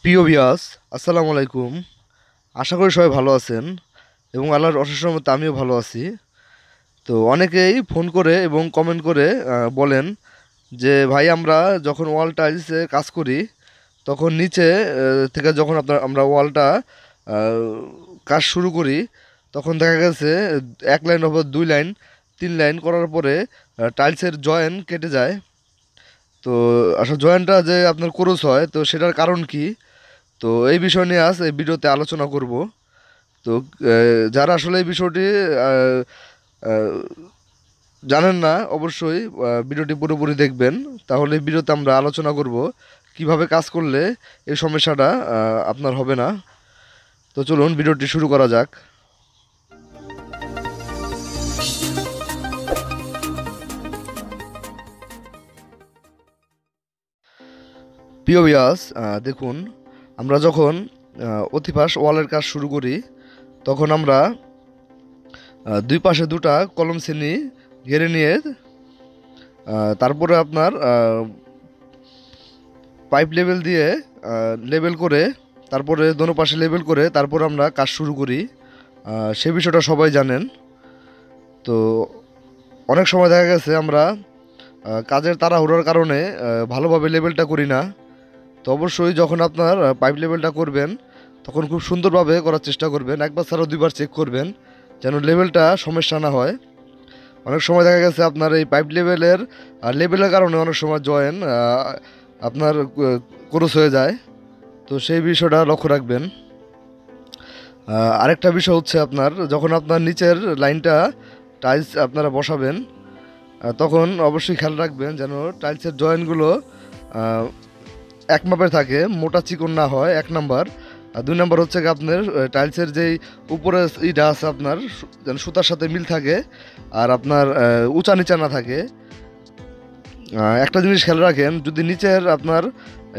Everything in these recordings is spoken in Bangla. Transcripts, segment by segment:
প্রিয় ভিউয়ার্স, আসসালামু আলাইকুম। আশা করি সবাই ভালো আছেন এবং আল্লাহর অশেষ রহমতে আমিও ভালো আছি। তো অনেকেই ফোন করে এবং কমেন্ট করে বলেন যে ভাই, আমরা যখন ওয়াল টাইলসে কাজ করি তখন নিচে থেকে যখন আমরা ওয়ালটা কাজ শুরু করি, তখন দেখা গেছে এক লাইন অথবা দুই লাইন তিন লাইন করার পরে টাইলসের জয়েন কেটে যায়। তো আসলে জয়েন্টটা যে আপনার ক্রস হয়, তো সেটার কারণ কি? তো এই বিষয় নিয়ে আজ এই ভিডিওতে আলোচনা করব। তো যারা আসলে এই বিষয়টি আহ, আহ, জানেন না, অবশ্যই ভিডিওটি পুরোপুরি দেখবেন। তাহলে এই ভিডিওতে আমরা আলোচনা করব কিভাবে কাজ করলে এই সমস্যাটা আপনার হবে না। তো চলুন ভিডিওটি শুরু করা যাক। প্রিয় ভিউয়ার্স, দেখুন, আমরা যখন অতিপাশ ওয়ালের কাজ শুরু করি তখন আমরা দুই পাশে দুটা কলম শ্রেণী ঘেরে নিয়ে তারপরে আপনার পাইপ লেভেল দিয়ে লেবেল করে, তারপরে দোনো পাশে লেবেল করে তারপর আমরা কাজ শুরু করি। সে বিষয়টা সবাই জানেন। তো অনেক সময় দেখা গেছে আমরা কাজের তাড়াহুড়োর কারণে ভালোভাবে লেবেলটা করি না। তো অবশ্যই যখন আপনার পাইপ লেভেলটা করবেন তখন খুব সুন্দরভাবে করার চেষ্টা করবেন, একবার ছাড়া দুইবার চেক করবেন যেন লেভেলটা সমস্যা না হয়। অনেক সময় দেখা গেছে আপনার এই পাইপ লেভেলের কারণে অনেক সময় জয়েন আপনার ক্রস হয়ে যায়। তো সেই বিষয়টা লক্ষ্য রাখবেন। আরেকটা বিষয় হচ্ছে, আপনার যখন আপনার নিচের লাইনটা টাইলস আপনারা বসাবেন তখন অবশ্যই খেয়াল রাখবেন যেন টাইলসের জয়েন্টগুলো এক মাপের থাকে, মোটা চিকন না হয়, এক নাম্বার। আর দুই নাম্বার হচ্ছে কি, আপনার টাইলসের যেই উপরে ইটা আছে আপনার যেন সুতার সাথে মিল থাকে আর আপনার উঁচা নিচা না থাকে। একটা জিনিস খেয়াল রাখেন, যদি নিচের আপনার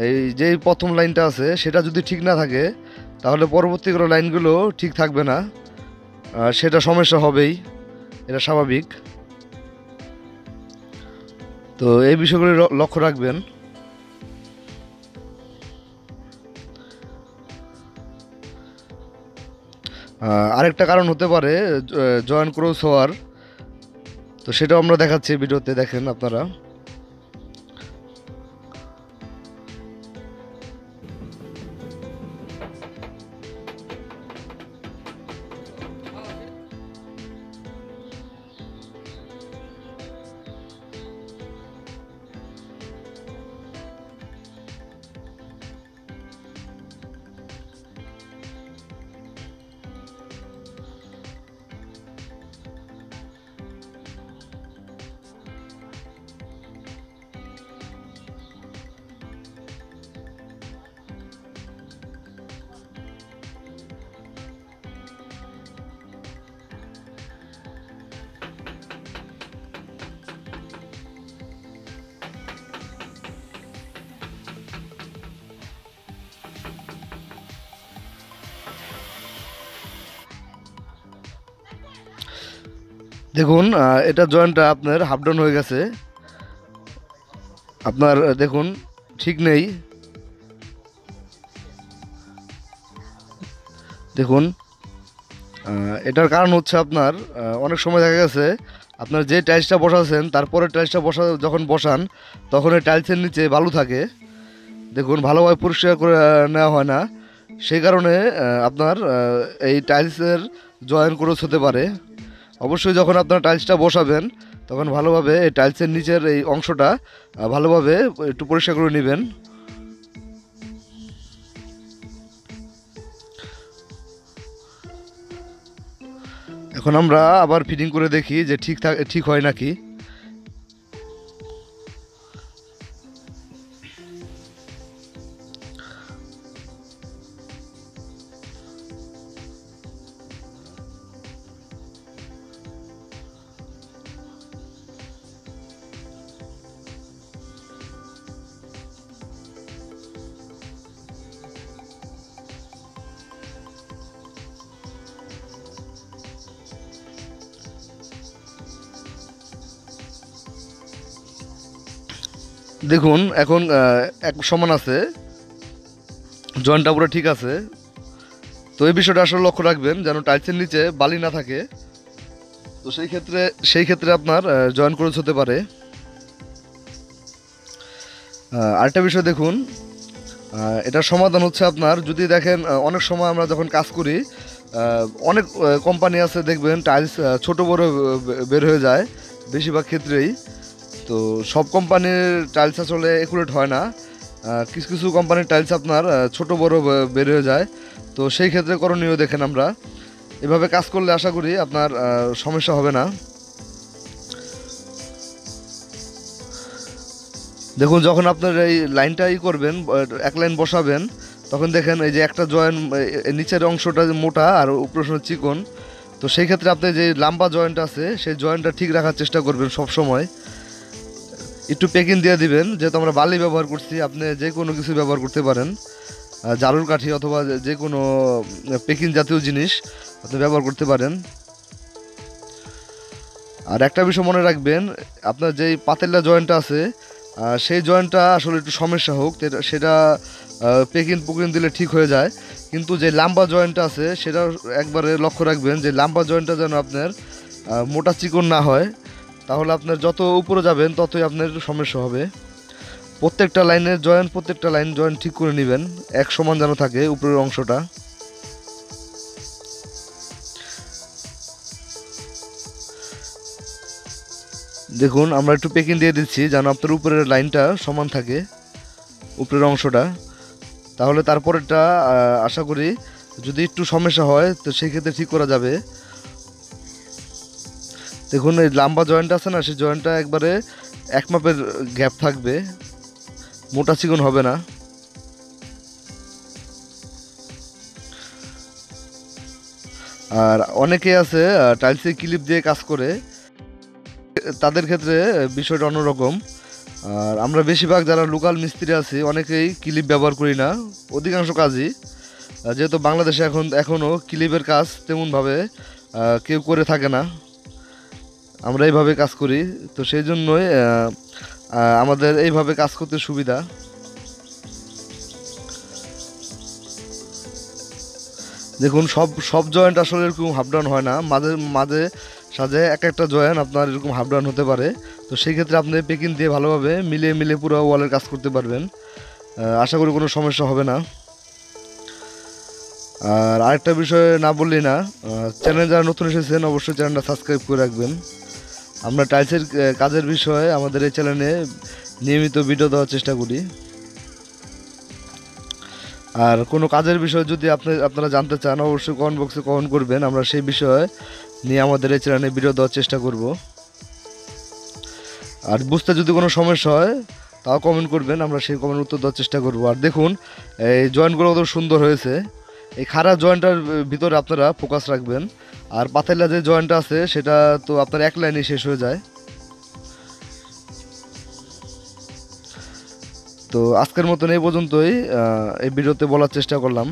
এই যেই প্রথম লাইনটা আছে সেটা যদি ঠিক না থাকে তাহলে পরবর্তীগুলো লাইনগুলো ঠিক থাকবে না, সেটা সমস্যা হবেই, এটা স্বাভাবিক। তো এই বিষয়গুলি লক্ষ্য রাখবেন। আরেকটা কারণ হতে পারে জয়েন্ট ক্রস হওয়ার। তো সেটাও আমরা দেখাচ্ছি ভিডিওতে, দেখেন আপনারা। দেখুন, এটা জয়েন্টটা আপনার হাফ ডাউন হয়ে গেছে। আপনার দেখুন ঠিক নেই। দেখুন, এটার কারণ হচ্ছে আপনার অনেক সময় দেখা গেছে আপনার যে টাইলসটা বসাচ্ছেন তারপরে টাইলসটা যখন বসান তখন এই টাইলসের নিচে বালু থাকে। দেখুন, ভালোভাবে পরিষ্কার করে নেওয়া হয় না, সেই কারণে আপনার এই টাইলসের জয়েন ক্রস হতে পারে। অবশ্যই যখন আপনার টাইলসটা বসাবেন তখন ভালোভাবে এই টাইলসের নিচের এই অংশটা ভালোভাবে একটু পরিষ্কার করে নেবেন। এখন আমরা আবার ফিটিং করে দেখি যে ঠিক হয় নাকি। দেখুন, এখন এক সমান আছে। জয়েন্টটা পুরো ঠিক আছে। তো এই বিষয়টা আসলে লক্ষ্য রাখবেন যেন টাইলসের নিচে বালি না থাকে। তো সেই ক্ষেত্রে আপনার জয়েন্ট ক্রস হতে পারে। আরেকটা বিষয় দেখুন, এটার সমাধান হচ্ছে আপনার যদি দেখেন অনেক সময় আমরা যখন কাজ করি অনেক কোম্পানি আছে দেখবেন টাইলস ছোট বড় বের হয়ে যায় বেশিরভাগ ক্ষেত্রেই। তো সব কোম্পানির টাইলস আসলে একুরেট হয় না। কিছু কিছু কোম্পানির টাইলস আপনার ছোট বড় বের হয়ে যায়। তো সেই ক্ষেত্রে করণীয় দেখেন আমরা এভাবে কাজ করলে আশা করি আপনার সমস্যা হবে না। দেখুন যখন আপনার এই লাইনটা করবেন, এক লাইন বসাবেন, তখন দেখেন এই যে একটা জয়েন্ট নিচের অংশটা মোটা আর উপরের অংশ চিকন। তো সেই ক্ষেত্রে আপনি যে লম্বা জয়েন্ট আছে সেই জয়েন্টটা ঠিক রাখার চেষ্টা করবেন সব সময়। একটু পেকিং দিয়ে দিবেন, যেহেতু আমরা বালি ব্যবহার করছি, আপনি যে কোনো কিছু ব্যবহার করতে পারেন, জারুর কাঠি অথবা যে কোনো পেকিং জাতীয় জিনিস আপনি ব্যবহার করতে পারেন। আর একটা বিষয় মনে রাখবেন, আপনার যেই পাতেলা জয়েন্টটা আছে সেই জয়েন্টটা আসলে একটু সমস্যা হোক সেটা পেকিং পুকিং দিলে ঠিক হয়ে যায়। কিন্তু যে লাম্বা জয়েন্টটা আছে সেটা একবারে লক্ষ্য রাখবেন যে লাম্বা জয়েন্টটা যেন আপনার মোটা চিকন না হয়, তাহলে আপনার যত উপরে যাবেন ততই আপনার একটু সমস্যা হবে। প্রত্যেকটা লাইন জয়েন্ট ঠিক করে নেবেন, এক সমান যেন থাকে উপরের অংশটা। দেখুন আমরা একটু পেকিং দিয়ে দিচ্ছি যেন আপনার উপরের লাইনটা সমান থাকে, উপরের অংশটা। তাহলে তারপরেরটা আশা করি যদি একটু সমস্যা হয় তো সেই ক্ষেত্রে ঠিক করা যাবে। দেখুন এই লাম্বা জয়েন্ট আছে না, সেই জয়েন্টটা একবারে এক মাপের গ্যাপ থাকবে, মোটা চিকন হবে না। আর অনেকে আছে টাইলসে ক্লিপ দিয়ে কাজ করে, তাদের ক্ষেত্রে বিষয়টা অন্যরকম। আর আমরা বেশিরভাগ যারা লোকাল মিস্ত্রি আছি অনেকেই ক্লিপ ব্যবহার করি না অধিকাংশ কাজই, যেহেতু বাংলাদেশে এখনও ক্লিপের কাজ তেমনভাবে কেউ করে থাকে না, আমরা এইভাবে কাজ করি। তো সেই জন্যই আমাদের এইভাবে কাজ করতে সুবিধা। দেখুন সব সব জয়েন্ট আসলে এরকম হাফ ডাউন হয় না, মাঝে মাঝে সাঝে এক একটা জয়েন্ট আপনার এরকম হাফ ডাউন হতে পারে। তো সেই ক্ষেত্রে আপনি পেকিং দিয়ে ভালোভাবে মিলিয়ে মিলিয়ে পুরো ওয়ালের কাজ করতে পারবেন, আশা করি কোনো সমস্যা হবে না। আর আরেকটা বিষয় না বললেই না, চ্যানেল যারা নতুন এসেছেন অবশ্যই চ্যানেলটা সাবস্ক্রাইব করে রাখবেন। আমরা টাইলসের কাজের বিষয়ে আমাদের এই চ্যানেলে নিয়মিত ভিডিও দেওয়ার চেষ্টা করি। আর কোনো কাজের বিষয় যদি আপনারা জানতে চান অবশ্যই কমেন্ট বক্সে কমেন্ট করবেন, আমরা সেই বিষয়ে নিয়ে আমাদের এই চ্যানেলে ভিডিও দেওয়ার চেষ্টা করব। আর বুঝতে যদি কোনো সমস্যা হয় তাও কমেন্ট করবেন, আমরা সেই কমেন্ট উত্তর দেওয়ার চেষ্টা করব। আর দেখুন এই জয়েন্টগুলো কত সুন্দর হয়েছে। এই খাড়া জয়েন্টটার ভিতরে আপনারা ফোকাস রাখবেন, আর পাতেলা যে জয়েন্টটা আছে সেটা তো আপনার এক লাইনে শেষ হয়ে যায়। তো আজকের মতন এই পর্যন্তই এই ভিডিওতে বলার চেষ্টা করলাম।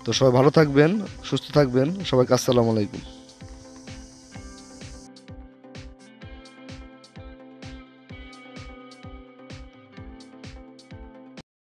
তো সবাই ভালো থাকবেন, সুস্থ থাকবেন, সবাইকে আসসালামু আলাইকুম।